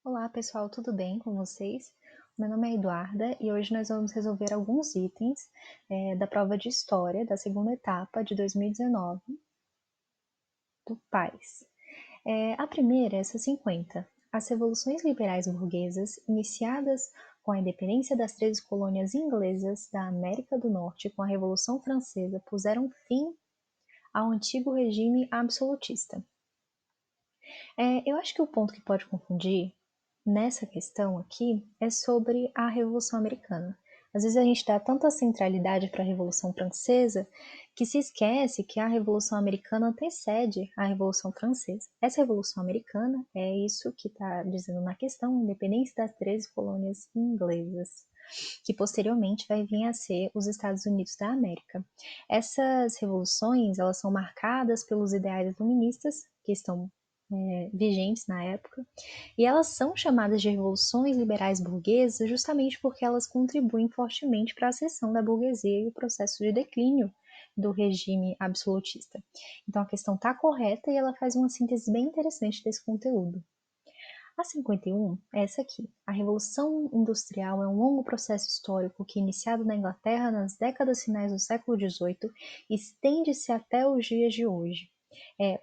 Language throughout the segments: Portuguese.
Olá pessoal, tudo bem com vocês? Meu nome é Eduarda e hoje nós vamos resolver alguns itens da prova de História da segunda etapa de 2019 do PAIS. A primeira é essa 50. As revoluções liberais burguesas, iniciadas com a independência das 13 colônias inglesas da América do Norte com a Revolução Francesa, puseram fim ao antigo regime absolutista. Eu acho que o ponto que pode confundir nessa questão aqui é sobre a Revolução Americana. Às vezes a gente dá tanta centralidade para a Revolução Francesa que se esquece que a Revolução Americana antecede a Revolução Francesa. Essa Revolução Americana é isso que está dizendo na questão, independência das 13 colônias inglesas, que posteriormente vai vir a ser os Estados Unidos da América. Essas revoluções, elas são marcadas pelos ideais iluministas, que estão vigentes na época, e elas são chamadas de revoluções liberais burguesas justamente porque elas contribuem fortemente para a ascensão da burguesia e o processo de declínio do regime absolutista. Então a questão está correta e ela faz uma síntese bem interessante desse conteúdo. A 51 é essa aqui. A Revolução Industrial é um longo processo histórico que, iniciado na Inglaterra nas décadas finais do século XVIII, estende-se até os dias de hoje.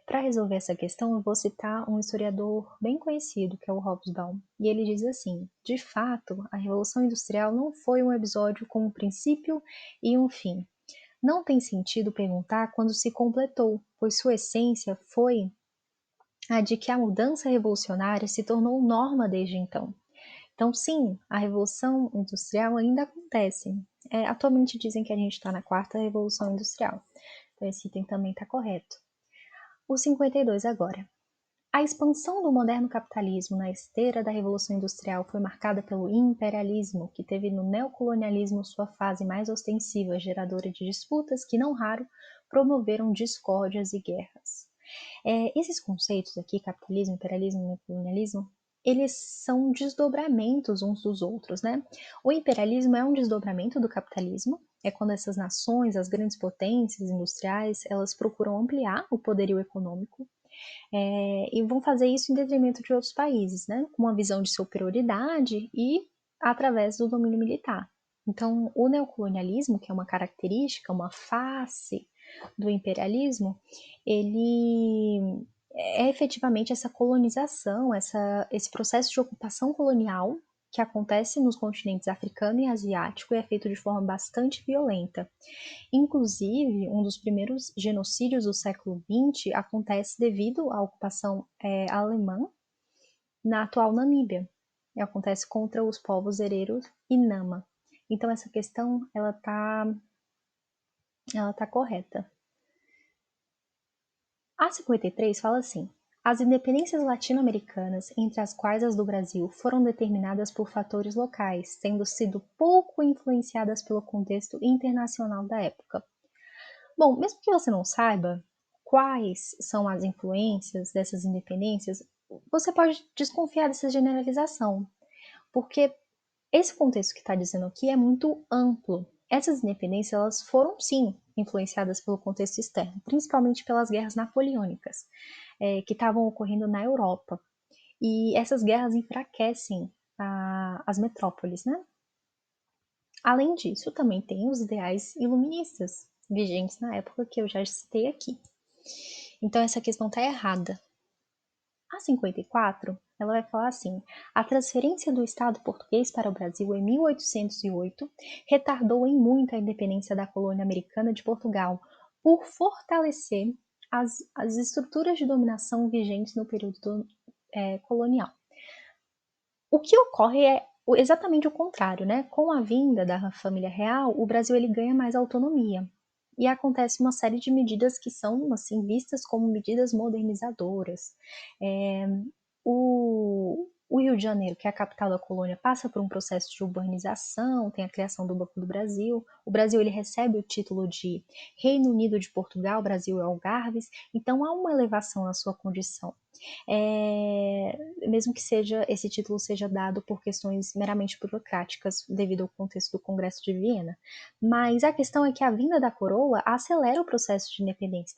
Para resolver essa questão, eu vou citar um historiador bem conhecido, que é o Hobsbawm, e ele diz assim: de fato, a Revolução Industrial não foi um episódio com um princípio e um fim. Não tem sentido perguntar quando se completou, pois sua essência foi a de que a mudança revolucionária se tornou norma desde então. Então, sim, a Revolução Industrial ainda acontece. Atualmente dizem que a gente está na quarta Revolução Industrial, então esse item também está correto. O 52 agora. A expansão do moderno capitalismo na esteira da Revolução Industrial foi marcada pelo imperialismo, que teve no neocolonialismo sua fase mais ostensiva, geradora de disputas que, não raro, promoveram discórdias e guerras. Esses conceitos aqui, capitalismo, imperialismo e neocolonialismo, eles são desdobramentos uns dos outros, né? O imperialismo é um desdobramento do capitalismo, é quando essas nações, as grandes potências industriais, elas procuram ampliar o poderio econômico e vão fazer isso em detrimento de outros países, né? Com uma visão de superioridade e através do domínio militar. Então, o neocolonialismo, que é uma característica, uma face do imperialismo, ele é efetivamente essa colonização, esse processo de ocupação colonial que acontece nos continentes africano e asiático e é feito de forma bastante violenta. Inclusive, um dos primeiros genocídios do século XX acontece devido à ocupação alemã na atual Namíbia. Acontece contra os povos Hereros e Nama. Então, essa questão ela tá correta. A 53 fala assim: as independências latino-americanas, entre as quais as do Brasil, foram determinadas por fatores locais, tendo sido pouco influenciadas pelo contexto internacional da época. Bom, mesmo que você não saiba quais são as influências dessas independências, você pode desconfiar dessa generalização, porque esse contexto que está dizendo aqui é muito amplo. Essas independências elas foram, sim, influenciadas pelo contexto externo, principalmente pelas guerras napoleônicas, que estavam ocorrendo na Europa. E essas guerras enfraquecem as metrópoles, né? Além disso, também tem os ideais iluministas, vigentes na época que eu já citei aqui. Então, essa questão está errada. A 54, ela vai falar assim: a transferência do Estado português para o Brasil em 1808 retardou em muito a independência da colônia americana de Portugal, por fortalecer as estruturas de dominação vigentes no período colonial. O que ocorre é exatamente o contrário, né? Com a vinda da família real, o Brasil ele ganha mais autonomia. E acontece uma série de medidas que são assim vistas como medidas modernizadoras. O Rio de Janeiro, que é a capital da colônia, passa por um processo de urbanização, tem a criação do Banco do Brasil. O Brasil ele recebe o título de Reino Unido de Portugal, Brasil e Algarves. Então há uma elevação na sua condição. Mesmo que esse título seja dado por questões meramente burocráticas devido ao contexto do Congresso de Viena. Mas a questão é que a vinda da coroa acelera o processo de independência